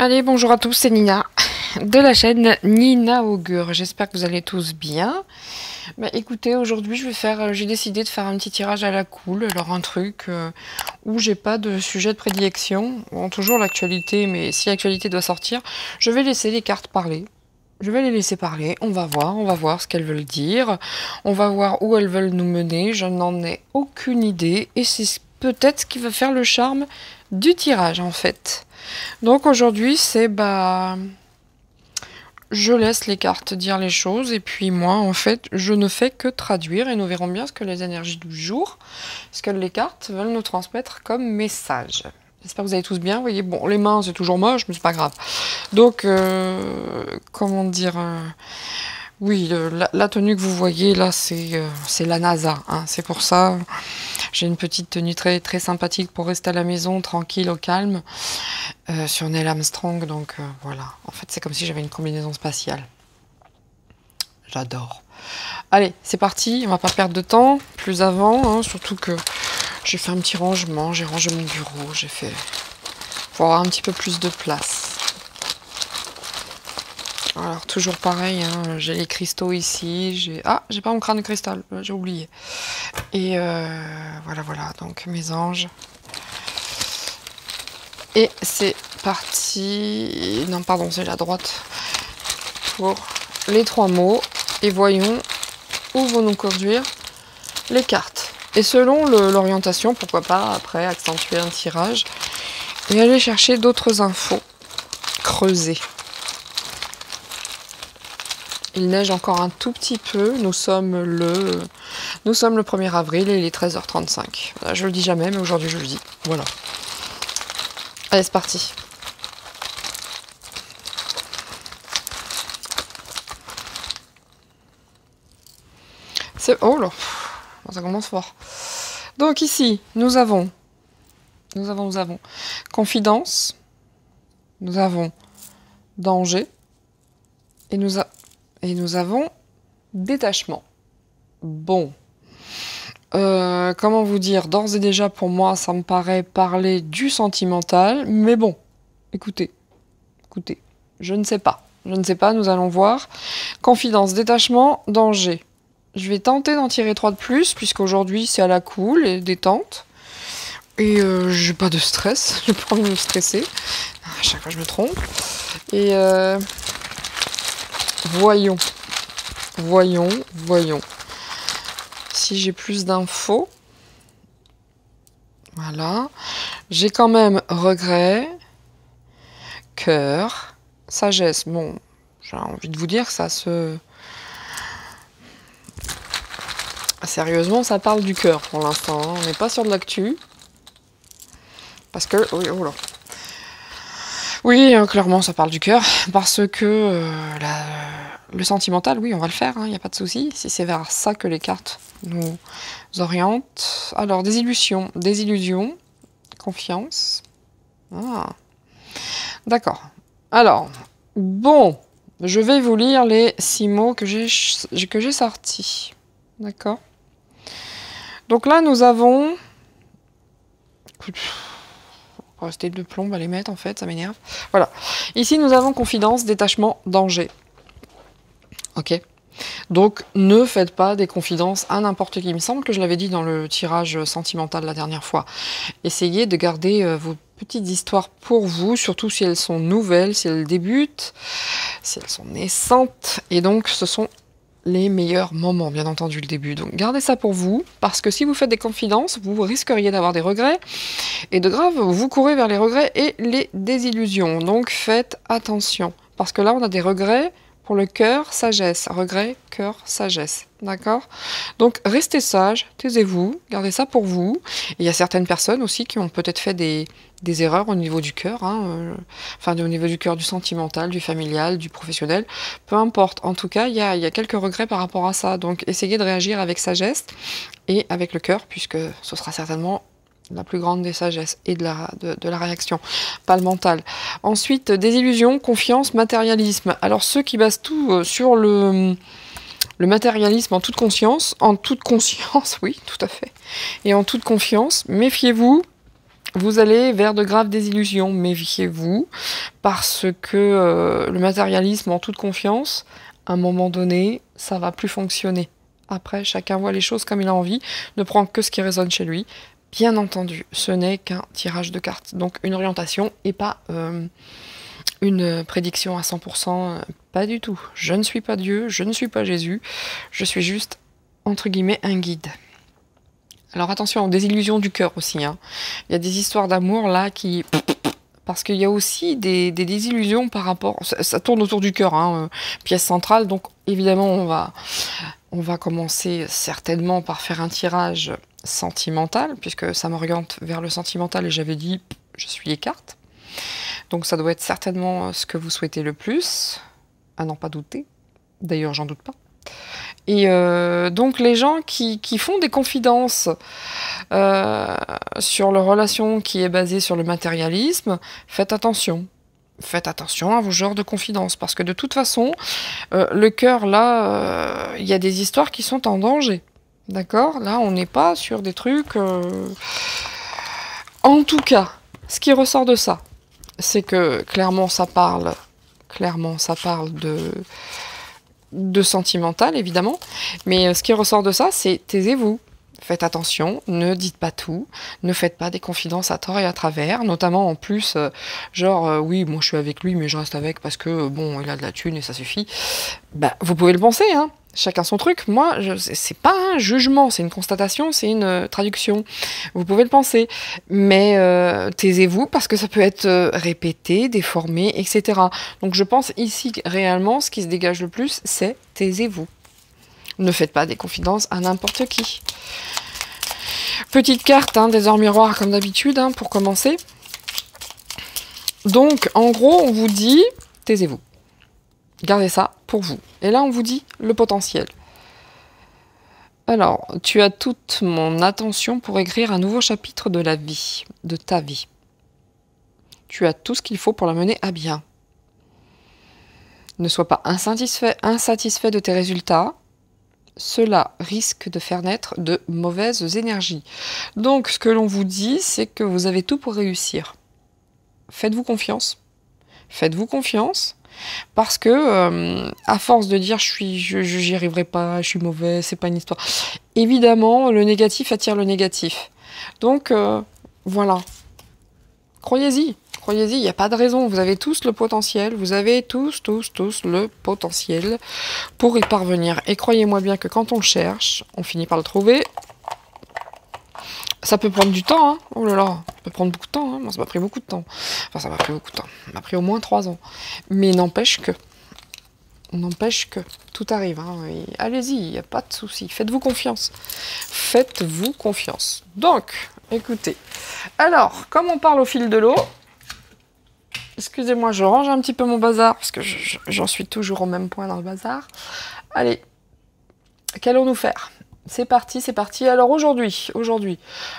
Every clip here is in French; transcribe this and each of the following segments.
Allez, bonjour à tous, c'est Nina de la chaîne Nina Augure. J'espère que vous allez tous bien. Bah, écoutez, aujourd'hui j'ai décidé de faire un petit tirage à la cool. Alors un truc où j'ai pas de sujet de prédilection. Bon, toujours l'actualité, mais si l'actualité doit sortir, je vais laisser les cartes parler. Je vais les laisser parler, on va voir ce qu'elles veulent dire. On va voir où elles veulent nous mener. Je n'en ai aucune idée et c'est peut-être ce qui va faire le charme du tirage en fait. Donc aujourd'hui c'est je laisse les cartes dire les choses et puis moi en fait je ne fais que traduire et nous verrons bien ce que les énergies du jour, ce que les cartes veulent nous transmettre comme message. J'espère que vous allez tous bien. Vous voyez, bon, les mains c'est toujours moche mais c'est pas grave. Donc comment dire, oui, la tenue que vous voyez là c'est la NASA, hein, c'est pour ça. J'ai une petite tenue très, très sympathique pour rester à la maison, tranquille, au calme, sur Neil Armstrong. Donc voilà, en fait c'est comme si j'avais une combinaison spatiale. J'adore. Allez, c'est parti, on va pas perdre de temps, plus avant, hein, surtout que j'ai fait un petit rangement, j'ai rangé mon bureau, j'ai fait... pour avoir un petit peu plus de place. Alors toujours pareil, hein, j'ai les cristaux ici, j'ai pas mon crâne de cristal, j'ai oublié. Et voilà, donc mes anges. Et c'est parti, non pardon, c'est la droite, pour les 3 mots. Et voyons où vont nous conduire les cartes. Et selon l'orientation, pourquoi pas après accentuer un tirage et aller chercher d'autres infos, creuser. Il neige encore un tout petit peu, nous sommes le 1er avril et il est 13h35. Je le dis jamais, mais aujourd'hui je le dis. Voilà. Allez, c'est parti. Oh là, ça commence fort. Donc ici, nous avons confidence, nous avons danger, et nous avons détachement. Bon. Comment vous dire, d'ores et déjà pour moi ça me paraît parler du sentimental, mais bon, écoutez, je ne sais pas, nous allons voir. Confidence, détachement, danger. Je vais tenter d'en tirer 3 de plus, puisqu'aujourd'hui c'est à la cool et détente. Et j'ai pas de stress, j'ai pas envie de me stresser. À chaque fois je me trompe. Et voyons. Si j'ai plus d'infos. Voilà. J'ai quand même regret, cœur, sagesse. Bon, j'ai envie de vous dire que ça se... Sérieusement, ça parle du cœur pour l'instant. Hein. On n'est pas sur de l'actu. Parce que... Oui, oh là. Oui, clairement, ça parle du cœur. Parce que le sentimental, oui, on va le faire. Il n'y a pas de souci. Si c'est vers ça que les cartes nous orientent. Alors, désillusion, confiance. Ah. D'accord. Alors, bon, je vais vous lire les 6 mots que j'ai sortis. D'accord. Donc là, nous avons... On va rester de plomb à les mettre, en fait, ça m'énerve. Voilà. Ici, nous avons confidence, détachement, danger. Ok. Donc, ne faites pas des confidences à n'importe qui. Il me semble que je l'avais dit dans le tirage sentimental la dernière fois. Essayez de garder vos petites histoires pour vous, surtout si elles sont nouvelles, si elles débutent, si elles sont naissantes. Et donc, ce sont les meilleurs moments, bien entendu, le début. Donc, gardez ça pour vous, parce que si vous faites des confidences, vous risqueriez d'avoir des regrets. Et de grave, vous courez vers les regrets et les désillusions. Donc, faites attention. Parce que là, on a des regrets pour le cœur, sagesse. Regret, cœur, sagesse. D'accord? Donc, restez sage, taisez-vous, gardez ça pour vous. Et il y a certaines personnes aussi qui ont peut-être fait des erreurs au niveau du cœur, hein, enfin au niveau du cœur, du sentimental, du familial, du professionnel, peu importe. En tout cas, il y a quelques regrets par rapport à ça. Donc, essayez de réagir avec sagesse et avec le cœur, puisque ce sera certainement la plus grande des sagesses et de la réaction, pas le mental. Ensuite, désillusion, confiance, matérialisme. Alors, ceux qui basent tout sur le matérialisme en toute conscience, oui, tout à fait, et en toute confiance, méfiez-vous. Vous allez vers de graves désillusions, méfiez-vous, parce que le matérialisme en toute confiance, à un moment donné, ça va plus fonctionner. Après, chacun voit les choses comme il a envie, ne prend que ce qui résonne chez lui. Bien entendu, ce n'est qu'un tirage de cartes, donc une orientation et pas une prédiction à 100%, pas du tout. Je ne suis pas Dieu, je ne suis pas Jésus, je suis juste, entre guillemets, un guide. Alors attention, des illusions du cœur aussi. Hein. Il y a des histoires d'amour là qui... Parce qu'il y a aussi des désillusions par rapport... Ça tourne autour du cœur, hein, pièce centrale. Donc évidemment, on va commencer certainement par faire un tirage sentimental, puisque ça m'oriente vers le sentimental et j'avais dit, je suis les cartes. Donc ça doit être certainement ce que vous souhaitez le plus, à n'en pas douter. D'ailleurs, j'en doute pas. Et donc les gens qui font des confidences sur leur relation qui est basée sur le matérialisme, faites attention. Faites attention à vos genres de confidences, parce que de toute façon, le cœur, là, il y a des histoires qui sont en danger. D'accord? Là, on n'est pas sur des trucs... En tout cas, ce qui ressort de ça, c'est que clairement, ça parle de sentimental, évidemment. Mais ce qui ressort de ça, c'est taisez-vous. Faites attention, ne dites pas tout, ne faites pas des confidences à tort et à travers, notamment en plus, oui, moi je suis avec lui, mais je reste avec parce que, bon, il a de la thune et ça suffit. Bah, vous pouvez le penser, hein, chacun son truc. Moi, c'est pas un jugement, c'est une constatation, c'est une traduction. Vous pouvez le penser, mais taisez-vous parce que ça peut être répété, déformé, etc. Donc je pense ici, réellement, ce qui se dégage le plus, c'est taisez-vous. Ne faites pas des confidences à n'importe qui. Petite carte, hein, des ors miroirs comme d'habitude, hein, pour commencer. Donc, en gros, on vous dit, taisez-vous. Gardez ça pour vous. Et là, on vous dit le potentiel. Alors, tu as toute mon attention pour écrire un nouveau chapitre de la vie, de ta vie. Tu as tout ce qu'il faut pour la mener à bien. Ne sois pas insatisfait de tes résultats. Cela risque de faire naître de mauvaises énergies. Donc, ce que l'on vous dit, c'est que vous avez tout pour réussir. Faites-vous confiance. Faites-vous confiance, parce que, à force de dire j'y arriverai pas, je suis mauvais, c'est pas une histoire. Évidemment, le négatif attire le négatif. Donc, voilà. Croyez-y. Croyez-y, il n'y a pas de raison, vous avez tous le potentiel, vous avez tous le potentiel pour y parvenir. Et croyez-moi bien que quand on le cherche, on finit par le trouver. Ça peut prendre du temps, hein. Oh là là, ça peut prendre beaucoup de temps, hein. Moi ça m'a pris beaucoup de temps. Enfin ça m'a pris beaucoup de temps, ça m'a pris au moins 3 ans. Mais n'empêche que tout arrive, hein. Allez-y, il n'y a pas de souci, faites-vous confiance. Faites-vous confiance. Donc, écoutez, alors, comme on parle au fil de l'eau, excusez-moi, je range un petit peu mon bazar, parce que j'en suis toujours au même point dans le bazar. Allez, qu'allons-nous faire? C'est parti, c'est parti. Alors aujourd'hui,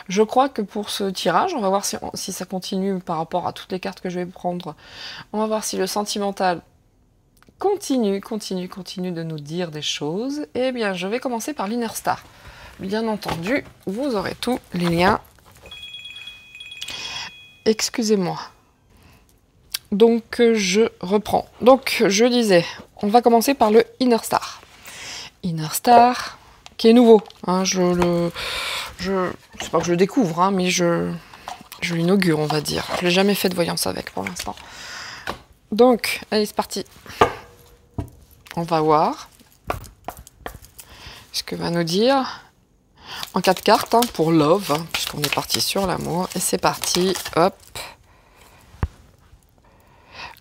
je crois que pour ce tirage, on va voir si ça continue par rapport à toutes les cartes que je vais prendre. On va voir si le sentimental continue de nous dire des choses. Eh bien, je vais commencer par l'Inner Star. Bien entendu, vous aurez tous les liens. Excusez-moi. Donc, je reprends. Donc, je disais, on va commencer par le Inner Star. Inner Star, qui est nouveau. Hein, c'est pas que je le découvre, hein, mais je l'inaugure, on va dire. Je l'ai jamais fait de voyance avec, pour l'instant. Donc, allez, c'est parti. On va voir ce que va nous dire en 4 cartes, hein, pour Love, hein, puisqu'on est parti sur l'amour. Et c'est parti, hop.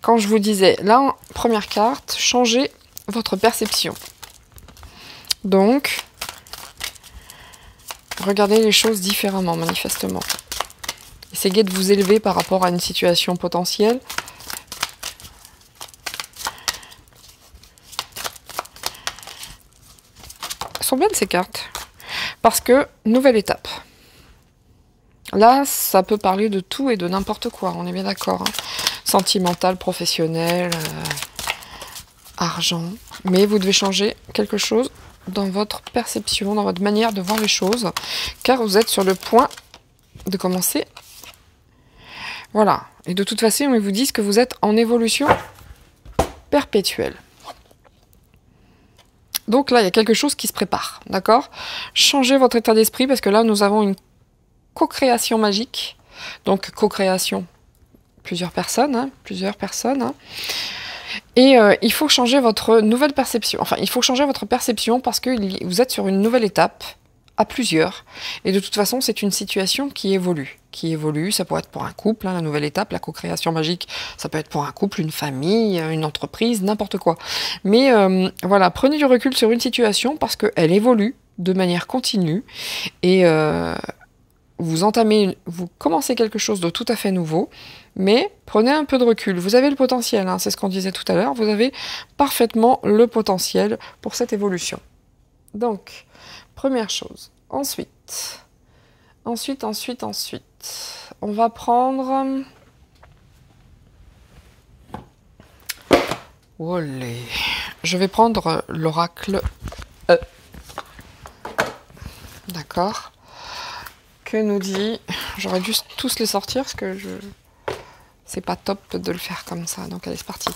Quand je vous disais, là, première carte, changez votre perception. Donc, regardez les choses différemment, manifestement. Essayez de vous élever par rapport à une situation potentielle. Elles sont belles ces cartes. Parce que, nouvelle étape. Là, ça peut parler de tout et de n'importe quoi, on est bien d'accord, hein. Sentimental, professionnel, argent. Mais vous devez changer quelque chose dans votre perception, dans votre manière de voir les choses, car vous êtes sur le point de commencer Voilà. Et de toute façon, ils vous disent que vous êtes en évolution perpétuelle. Donc là, il y a quelque chose qui se prépare, d'accord? Changez votre état d'esprit parce que là, nous avons une co-création magique. Donc, co-création, plusieurs personnes, hein. Et il faut changer votre nouvelle perception. Enfin, il faut changer votre perception parce que vous êtes sur une nouvelle étape, à plusieurs. Et de toute façon, c'est une situation qui évolue. Ça pourrait être pour un couple, hein, la nouvelle étape, la co-création magique, ça peut être pour un couple, une famille, une entreprise, n'importe quoi. Mais voilà, prenez du recul sur une situation parce qu'elle évolue de manière continue. Et vous commencez quelque chose de tout à fait nouveau, mais prenez un peu de recul. Vous avez le potentiel, hein, c'est ce qu'on disait tout à l'heure, vous avez parfaitement le potentiel pour cette évolution. Donc, première chose. Ensuite, on va prendre... Olé. Je vais prendre l'oracle E. D'accord. Que nous dit... J'aurais dû tous les sortir parce que c'est pas top de le faire comme ça. Donc allez, c'est parti.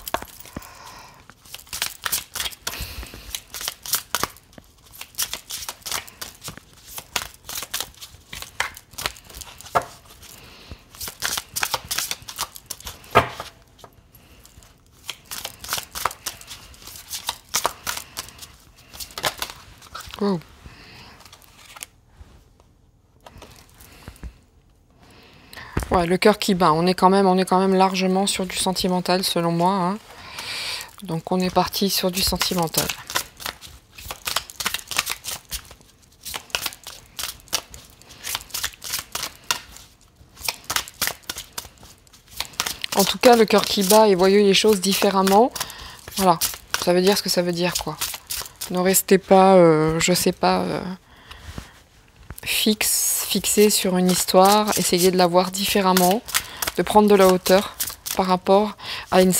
Wow. Ouais, le cœur qui bat. On est quand même largement sur du sentimental selon moi, hein. Donc on est parti sur du sentimental. En tout cas, le cœur qui bat et voyez les choses différemment. Voilà, ça veut dire ce que ça veut dire, quoi. Ne restez pas, je sais pas, fixé sur une histoire. Essayez de la voir différemment, de prendre de la hauteur par rapport à une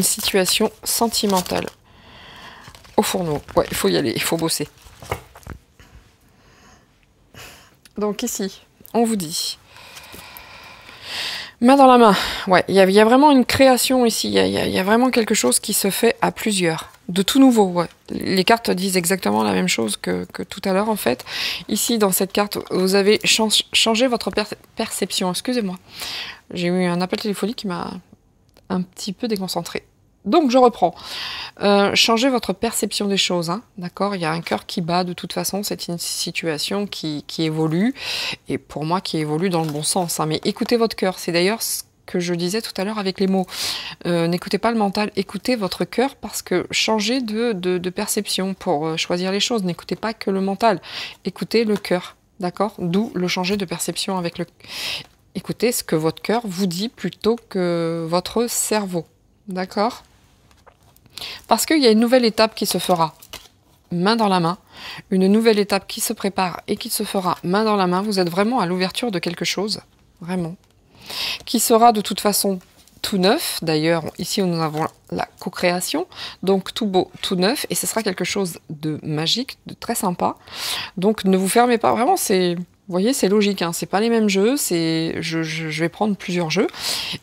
situation sentimentale. Au fourneau, ouais, il faut y aller, il faut bosser. Donc ici, on vous dit... Main dans la main, ouais, il y a vraiment une création ici, il y a vraiment quelque chose qui se fait à plusieurs, de tout nouveau, ouais. Les cartes disent exactement la même chose que tout à l'heure en fait. Ici, dans cette carte, vous avez changé votre perception, excusez-moi. J'ai eu un appel téléphonique qui m'a un petit peu déconcentré. Donc je reprends. Changez votre perception des choses, hein, d'accord? Il y a un cœur qui bat de toute façon, c'est une situation qui évolue, et pour moi qui évolue dans le bon sens, hein, mais écoutez votre cœur, c'est d'ailleurs ce que je disais tout à l'heure avec les mots. N'écoutez pas le mental, écoutez votre cœur parce que changez de perception pour choisir les choses, n'écoutez pas que le mental, écoutez le cœur, d'accord? D'où le changer de perception avec le... Écoutez ce que votre cœur vous dit plutôt que votre cerveau, d'accord? Parce qu'il y a une nouvelle étape qui se fera main dans la main, une nouvelle étape qui se prépare et qui se fera main dans la main. Vous êtes vraiment à l'ouverture de quelque chose, vraiment, qui sera de toute façon tout neuf. D'ailleurs, ici nous avons la co-création, donc tout beau, tout neuf, et ce sera quelque chose de magique, de très sympa. Donc ne vous fermez pas, vraiment, c'est... Vous voyez, c'est logique, hein, c'est pas les mêmes jeux, je vais prendre plusieurs jeux,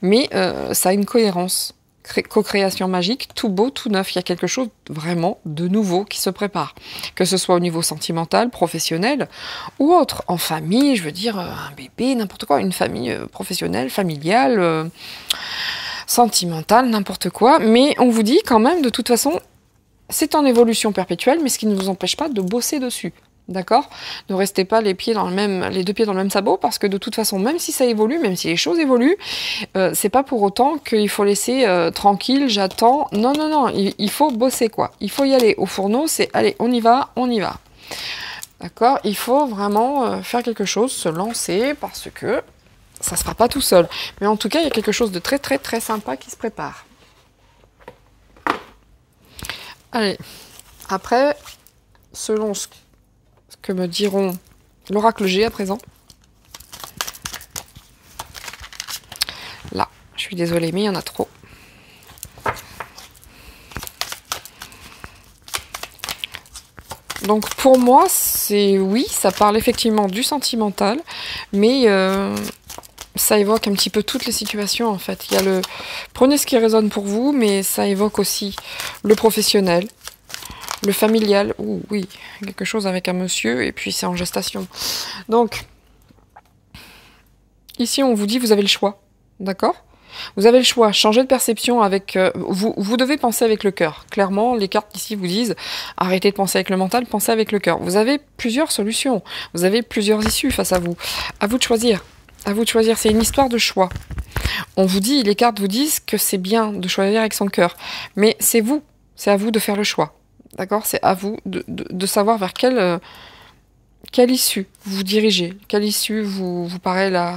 mais ça a une cohérence. Co-création magique, tout beau, tout neuf. Il y a quelque chose vraiment de nouveau qui se prépare. Que ce soit au niveau sentimental, professionnel ou autre. En famille, je veux dire, un bébé, n'importe quoi. Une famille professionnelle, familiale, sentimentale, n'importe quoi. Mais on vous dit quand même, de toute façon, c'est en évolution perpétuelle, mais ce qui ne vous empêche pas de bosser dessus. D'accord? Ne restez pas les deux pieds dans le même sabot, parce que de toute façon, même si ça évolue, même si les choses évoluent, c'est pas pour autant qu'il faut laisser tranquille, j'attends. Non, non, non, il faut bosser, quoi. Il faut y aller. Au fourneau, c'est allez, on y va, on y va. D'accord? Il faut vraiment faire quelque chose, se lancer, parce que ça se fera pas tout seul. Mais en tout cas, il y a quelque chose de très, très, très sympa qui se prépare. Allez. Après, selon ce que me diront l'oracle G à présent. Là, je suis désolée, mais il y en a trop. Donc pour moi, c'est oui, ça parle effectivement du sentimental, mais ça évoque un petit peu toutes les situations, en fait. Il y a le... Prenez ce qui résonne pour vous, mais ça évoque aussi le professionnel, le familial. Ouh, oui, quelque chose avec un monsieur, et puis c'est en gestation. Donc, ici, on vous dit, vous avez le choix, d'accord? Vous avez le choix, changer de perception avec... vous devez penser avec le cœur. Clairement, les cartes ici vous disent, arrêtez de penser avec le mental, pensez avec le cœur. Vous avez plusieurs solutions, vous avez plusieurs issues face à vous. À vous de choisir. À vous de choisir, c'est une histoire de choix. On vous dit, les cartes vous disent que c'est bien de choisir avec son cœur. Mais c'est vous, c'est à vous de faire le choix. D'accord? C'est à vous de savoir vers quelle issue vous dirigez. Quelle issue vous paraît la...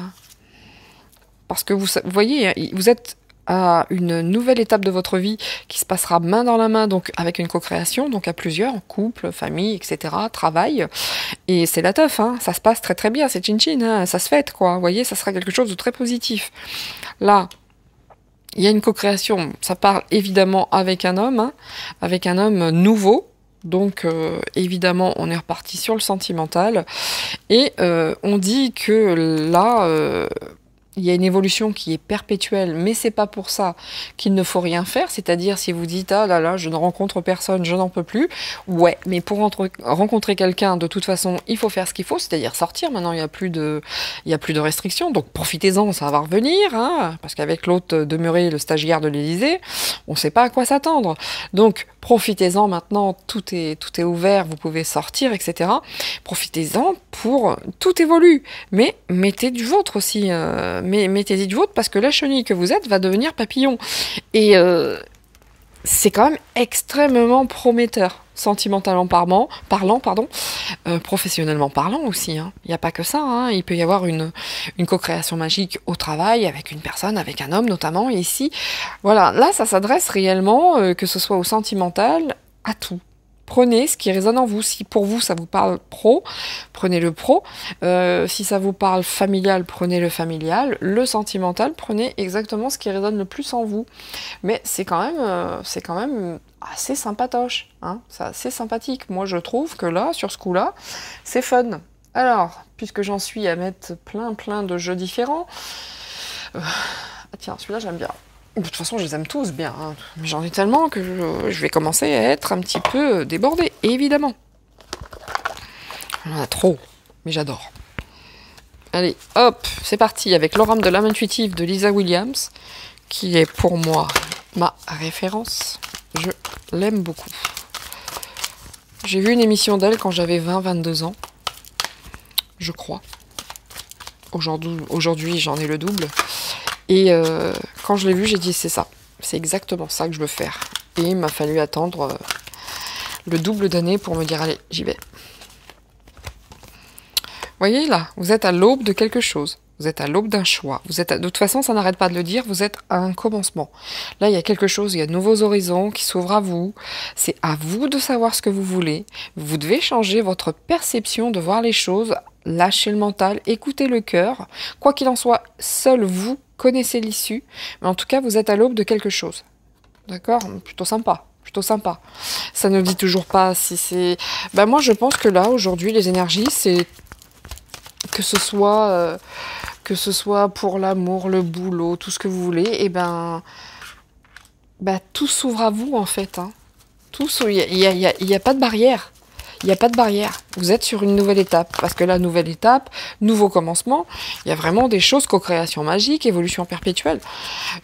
Parce que vous voyez, vous êtes à une nouvelle étape de votre vie qui se passera main dans la main, donc avec une co-création, donc à plusieurs, couple, famille, etc., travail. Et c'est la teuf, hein, ça se passe très très bien, c'est chin-chin, hein, ça se fête, quoi. Vous voyez, ça sera quelque chose de très positif. Là, il y a une co-création, ça parle évidemment avec un homme, hein, avec un homme nouveau. Donc évidemment on est reparti sur le sentimental et on dit que là il y a une évolution qui est perpétuelle, mais c'est pas pour ça qu'il ne faut rien faire. C'est-à-dire, si vous dites ah là là, je ne rencontre personne, je n'en peux plus. Ouais, mais pour rencontrer quelqu'un, de toute façon, il faut faire ce qu'il faut, c'est-à-dire sortir. Maintenant, il y a plus de restrictions, donc profitez-en, ça va revenir, hein, parce qu'avec l'autre demeuré, le stagiaire de l'Élysée, on ne sait pas à quoi s'attendre. Donc profitez-en maintenant, tout est ouvert, vous pouvez sortir, etc. Profitez-en pour tout évolue, mais mettez du vôtre aussi. Mais mettez-y du vôtre parce que la chenille que vous êtes va devenir papillon. Et c'est quand même extrêmement prometteur, sentimentalement parlant, professionnellement parlant aussi. Il n'y a pas que ça. Hein. Il peut y avoir une co-création magique au travail avec une personne, avec un homme notamment. Et ici, voilà, là, ça s'adresse réellement, que ce soit au sentimental, à tout. Prenez ce qui résonne en vous. Si pour vous, ça vous parle pro, prenez le pro. Si ça vous parle familial, prenez le familial. Le sentimental, prenez exactement ce qui résonne le plus en vous. Mais c'est quand même assez sympatoche. Hein, c'est assez sympathique. Moi, je trouve que là, sur ce coup-là, c'est fun. Alors, puisque j'en suis à mettre plein de jeux différents... Ah tiens, celui-là, j'aime bien. De toute façon, je les aime tous bien, hein. Mais j'en ai tellement que je vais commencer à être un petit peu débordée, évidemment. On en a trop, mais j'adore. Allez, hop, c'est parti avec l'oracle de l'âme intuitive de Lisa Williams, qui est pour moi ma référence. Je l'aime beaucoup. J'ai vu une émission d'elle quand j'avais 20-22 ans, je crois. Aujourd'hui, j'en ai le double. Et quand je l'ai vu, j'ai dit c'est ça. C'est exactement ça que je veux faire. Et il m'a fallu attendre le double d'années pour me dire allez, j'y vais. Voyez là, vous êtes à l'aube de quelque chose. Vous êtes à l'aube d'un choix. De toute façon, ça n'arrête pas de le dire, vous êtes à un commencement. Là, il y a quelque chose, il y a de nouveaux horizons qui s'ouvrent à vous. C'est à vous de savoir ce que vous voulez. Vous devez changer votre perception de voir les choses, lâcher le mental, écouter le cœur. Quoi qu'il en soit, seul vous connaissez l'issue. Mais en tout cas, vous êtes à l'aube de quelque chose. D'accord? Plutôt sympa. Plutôt sympa. Ça ne dit toujours pas si c'est... Ben moi, je pense que là, aujourd'hui, les énergies, c'est... Que ce soit pour l'amour, le boulot, tout ce que vous voulez, et tout s'ouvre à vous en fait. Hein. Il y a pas de barrière. Il n'y a pas de barrière. Vous êtes sur une nouvelle étape. Parce que la nouvelle étape, nouveau commencement, il y a vraiment des choses, co-création magique, évolution perpétuelle.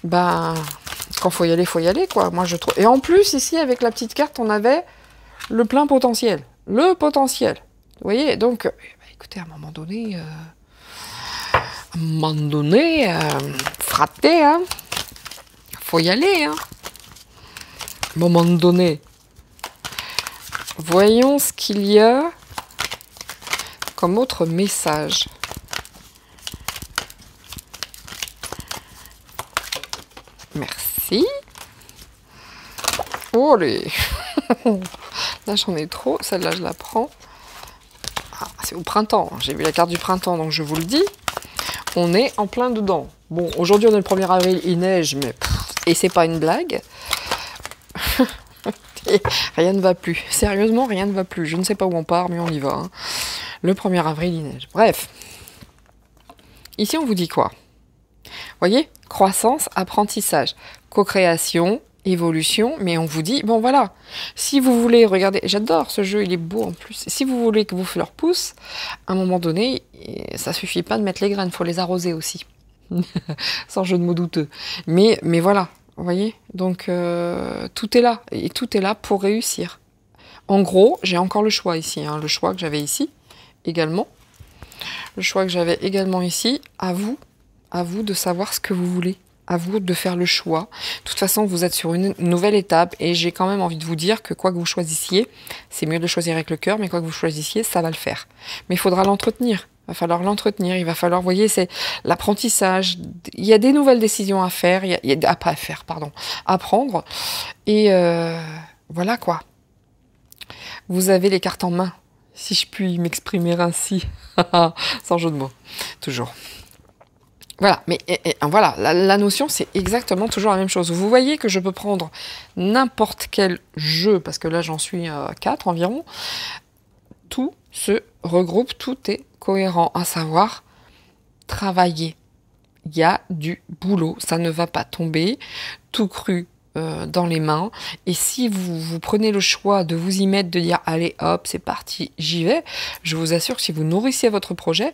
Quand faut y aller, quoi. Moi, je trouve. Et en plus, ici, avec la petite carte, on avait le plein potentiel. Le potentiel. Vous voyez, donc, écoutez, à un moment donné, frappez, hein. Faut y aller, hein. À un moment donné. Voyons ce qu'il y a comme autre message. Merci. Oh les... Là j'en ai trop, celle-là je la prends. Ah, c'est au printemps, j'ai vu la carte du printemps donc je vous le dis. On est en plein dedans. Bon, aujourd'hui on est le 1er avril, il neige, mais... Et c'est pas une blague. Et rien ne va plus. Sérieusement, rien ne va plus. Je ne sais pas où on part, mais on y va. Hein. Le 1er avril, il neige. Bref. Ici, on vous dit quoi? Voyez, croissance, apprentissage, co-création, évolution, mais on vous dit, bon voilà, si vous voulez, regardez, j'adore ce jeu, il est beau en plus, si vous voulez que vos fleurs poussent, à un moment donné, ça suffit pas de mettre les graines, il faut les arroser aussi, sans jeu de mots douteux, mais voilà, vous voyez, donc tout est là, et tout est là pour réussir. En gros, j'ai encore le choix ici, hein, le choix que j'avais ici, également, le choix que j'avais également ici, à vous de savoir ce que vous voulez. À vous de faire le choix. De toute façon, vous êtes sur une nouvelle étape et j'ai quand même envie de vous dire que quoi que vous choisissiez, c'est mieux de choisir avec le cœur, mais quoi que vous choisissiez, ça va le faire. Mais il faudra l'entretenir. Il va falloir l'entretenir. Il va falloir, vous voyez, c'est l'apprentissage. Il y a des nouvelles décisions à faire, pas à faire, pardon, à prendre. Et voilà quoi. Vous avez les cartes en main, si je puis m'exprimer ainsi, sans jeu de mots, toujours. Voilà, mais voilà, la notion, c'est exactement toujours la même chose. Vous voyez que je peux prendre n'importe quel jeu, parce que là, j'en suis à 4 environ. Tout se regroupe, tout est cohérent, à savoir travailler. Il y a du boulot, ça ne va pas tomber tout cru dans les mains. Et si vous prenez le choix de vous y mettre, de dire, allez, hop, c'est parti, j'y vais, je vous assure que si vous nourrissez votre projet,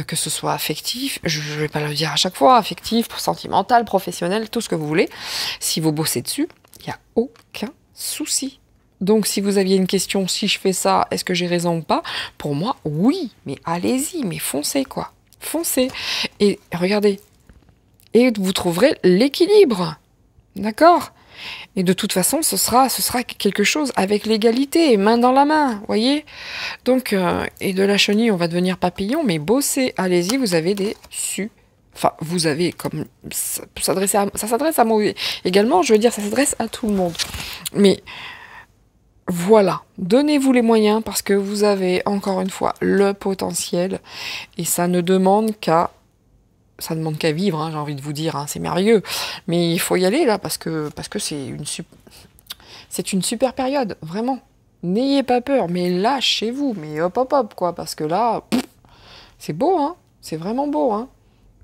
que ce soit affectif, je ne vais pas le dire à chaque fois, affectif, sentimental, professionnel, tout ce que vous voulez, si vous bossez dessus, il n'y a aucun souci. Donc si vous aviez une question, si je fais ça, est-ce que j'ai raison ou pas? Pour moi, oui, mais allez-y, mais foncez quoi. Foncez. Et regardez, et vous trouverez l'équilibre. D'accord? Et de toute façon, ce sera quelque chose avec l'égalité, main dans la main, voyez. Donc, et de la chenille, on va devenir papillon, mais bossez, allez-y, vous avez des Enfin, vous avez comme ça s'adresse à moi également. Je veux dire, ça s'adresse à tout le monde. Mais voilà, donnez-vous les moyens parce que vous avez encore une fois le potentiel et ça ne demande qu'à vivre, hein, j'ai envie de vous dire, hein, c'est merveilleux. Mais il faut y aller là parce que c'est une super période, vraiment. N'ayez pas peur, mais lâchez-vous, mais hop hop hop quoi, parce que là, c'est beau, hein, c'est vraiment beau, hein,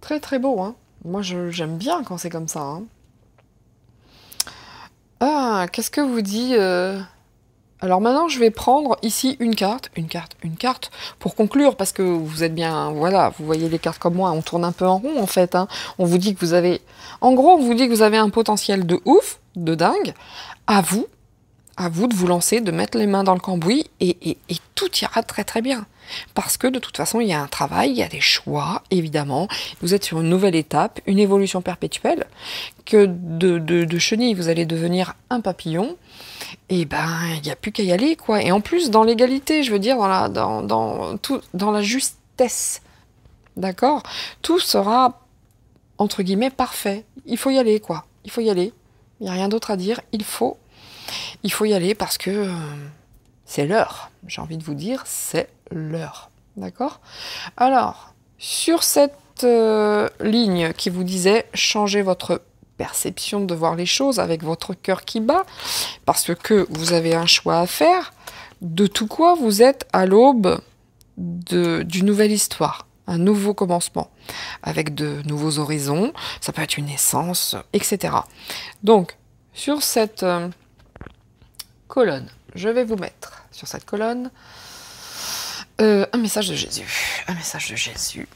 très très beau, hein. Moi j'aime bien quand c'est comme ça, hein. Ah, qu'est-ce que vous dit Alors maintenant, je vais prendre ici une carte, pour conclure, parce que vous êtes bien, voilà, vous voyez les cartes comme moi, on tourne un peu en rond en fait, hein. On vous dit que vous avez, en gros, on vous dit que vous avez un potentiel de ouf, de dingue, à vous de vous lancer, de mettre les mains dans le cambouis, et tout ira très très bien. Parce que de toute façon, il y a un travail, il y a des choix, évidemment. Vous êtes sur une nouvelle étape, une évolution perpétuelle, que de chenille, vous allez devenir un papillon, et ben, il n'y a plus qu'à y aller, quoi. Et en plus, dans l'égalité, je veux dire, dans la justesse, d'accord? Tout sera, entre guillemets, parfait. Il faut y aller, quoi. Il faut y aller. Il n'y a rien d'autre à dire. Il faut y aller parce que c'est l'heure. J'ai envie de vous dire, c'est l'heure. D'accord? Alors, sur cette ligne qui vous disait, changez votre perception de voir les choses avec votre cœur qui bat, parce que vous avez un choix à faire, de tout quoi vous êtes à l'aube d'une nouvelle histoire, un nouveau commencement, avec de nouveaux horizons, ça peut être une naissance, etc. Donc, sur cette colonne, je vais vous mettre sur cette colonne un message de Jésus. Un message de Jésus.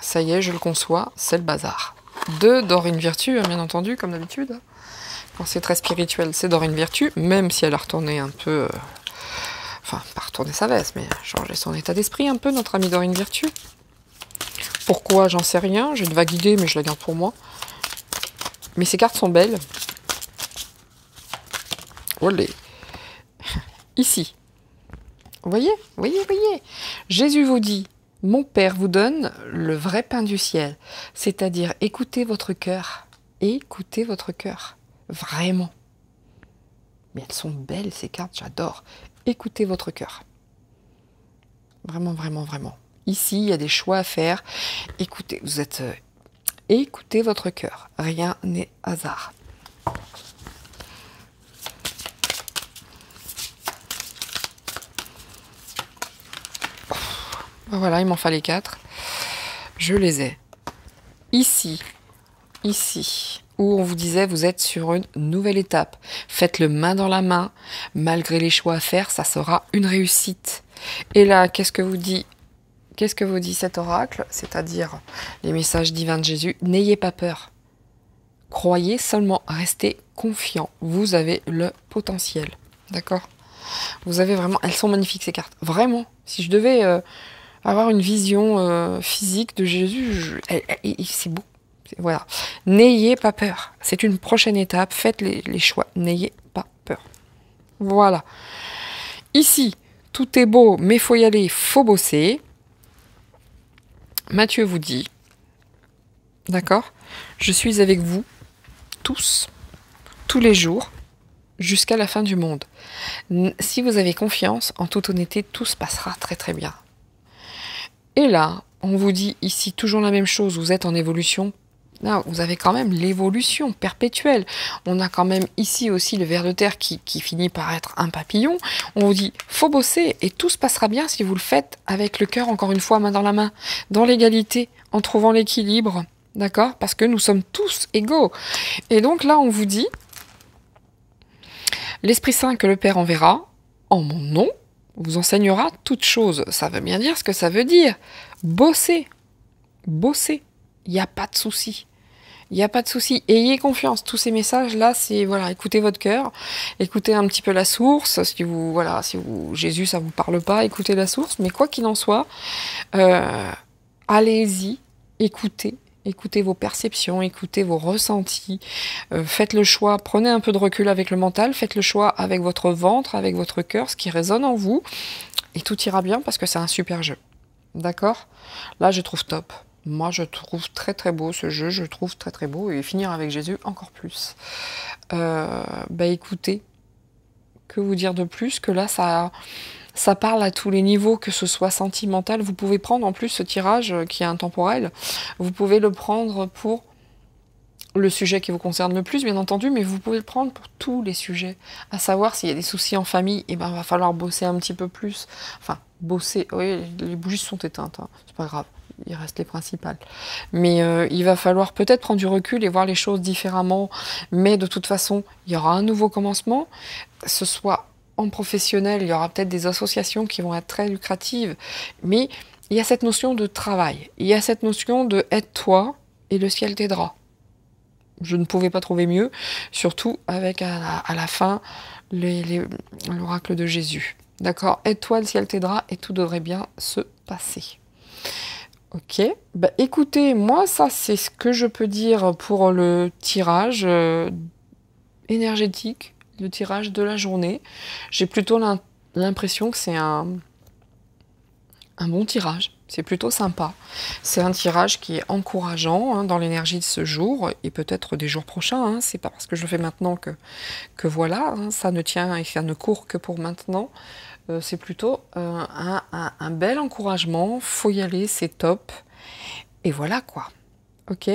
Ça y est, je le conçois, c'est le bazar. De Dorine Virtue, bien entendu, comme d'habitude. Quand c'est très spirituel, c'est Dorine Virtue, même si elle a retourné un peu... Enfin, pas retourné sa veste, mais changé son état d'esprit un peu, notre amie Dorine Virtue. Pourquoi, j'en sais rien. J'ai une vague idée, mais je la garde pour moi. Mais ces cartes sont belles. Olé. Ici. Vous voyez? Jésus vous dit, mon Père vous donne le vrai pain du ciel. C'est-à-dire, écoutez votre cœur. Écoutez votre cœur. Vraiment. Mais elles sont belles, ces cartes, j'adore. Écoutez votre cœur. Vraiment, vraiment, vraiment. Ici, il y a des choix à faire. Écoutez, écoutez votre cœur. Rien n'est hasard. Voilà, il m'en fallait 4. Je les ai. Ici, où on vous disait, vous êtes sur une nouvelle étape. Faites-le main dans la main. Malgré les choix à faire, ça sera une réussite. Et là, qu'est-ce que vous dit cet oracle? C'est-à-dire les messages divins de Jésus. N'ayez pas peur. Croyez seulement, restez confiant. Vous avez le potentiel. D'accord? Vous avez vraiment... Elles sont magnifiques, ces cartes. Vraiment. Si je devais avoir une vision physique de Jésus, c'est beau. Voilà. N'ayez pas peur. C'est une prochaine étape. Faites les choix. N'ayez pas peur. Voilà. Ici, tout est beau, mais faut y aller, faut bosser. Matthieu vous dit, d'accord, je suis avec vous tous les jours, jusqu'à la fin du monde. Si vous avez confiance, en toute honnêteté, tout se passera très très bien. Et là, on vous dit ici toujours la même chose, vous êtes en évolution. Là, vous avez quand même l'évolution perpétuelle. On a quand même ici aussi le ver de terre qui finit par être un papillon. On vous dit, faut bosser et tout se passera bien si vous le faites avec le cœur, encore une fois, main dans la main, dans l'égalité, en trouvant l'équilibre, d'accord? Parce que nous sommes tous égaux. Et donc là, on vous dit, l'Esprit Saint que le Père enverra, en mon nom, vous enseignera toutes choses. Ça veut bien dire ce que ça veut dire. Bossez. Bossez. Il n'y a pas de souci. Il n'y a pas de souci. Ayez confiance. Tous ces messages-là, c'est, voilà, écoutez votre cœur, écoutez un petit peu la source. Si Jésus, ça vous parle pas, écoutez la source. Mais quoi qu'il en soit, allez-y, écoutez. Écoutez vos perceptions, écoutez vos ressentis. Faites le choix, prenez un peu de recul avec le mental, faites le choix avec votre ventre, avec votre cœur, ce qui résonne en vous. Et tout ira bien parce que c'est un super jeu. D'accord? Là, je trouve top. Moi, je trouve très très beau ce jeu, je trouve très très beau, et finir avec Jésus encore plus. Écoutez, que vous dire de plus que là, ça parle à tous les niveaux, que ce soit sentimental. Vous pouvez prendre en plus ce tirage qui est intemporel, vous pouvez le prendre pour le sujet qui vous concerne le plus, bien entendu, mais vous pouvez le prendre pour tous les sujets. À savoir, s'il y a des soucis en famille, il va falloir bosser un petit peu plus. Enfin, bosser, oui, les bougies sont éteintes, hein, c'est pas grave. Il reste les principales. Mais il va falloir peut-être prendre du recul et voir les choses différemment. Mais de toute façon, il y aura un nouveau commencement. Ce soit en professionnel, il y aura peut-être des associations qui vont être très lucratives. Mais il y a cette notion de travail. Il y a cette notion de aide-toi et le ciel t'aidera. Je ne pouvais pas trouver mieux. Surtout avec à la fin l'oracle de Jésus. D'accord? Aide-toi, le ciel t'aidera et tout devrait bien se passer. Ok, écoutez, moi ça c'est ce que je peux dire pour le tirage énergétique, le tirage de la journée. J'ai plutôt l'impression que c'est un bon tirage, c'est plutôt sympa. C'est un tirage qui est encourageant dans l'énergie de ce jour et peut-être des jours prochains. C'est pas parce que je le fais maintenant que voilà, ça ne tient et ça ne court que pour maintenant. C'est plutôt un bel encouragement, faut y aller, c'est top. Et voilà quoi. Ok.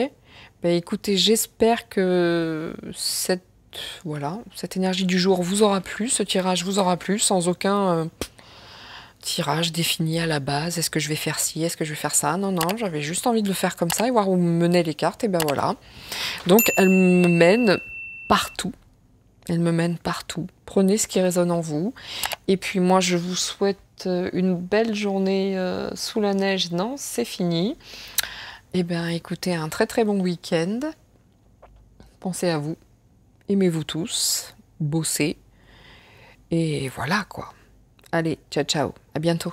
Écoutez, j'espère que cette énergie du jour vous aura plu, ce tirage vous aura plu, sans aucun tirage défini à la base. Est-ce que je vais faire ci, est-ce que je vais faire ça? Non, j'avais juste envie de le faire comme ça et voir où me menaient les cartes, et voilà. Donc elle me mène partout. Elle me mène partout. Prenez ce qui résonne en vous. Et puis moi, je vous souhaite une belle journée sous la neige. Non, c'est fini. Écoutez, un très très bon week-end. Pensez à vous. Aimez-vous tous. Bossez. Et voilà quoi. Allez, ciao ciao. À bientôt.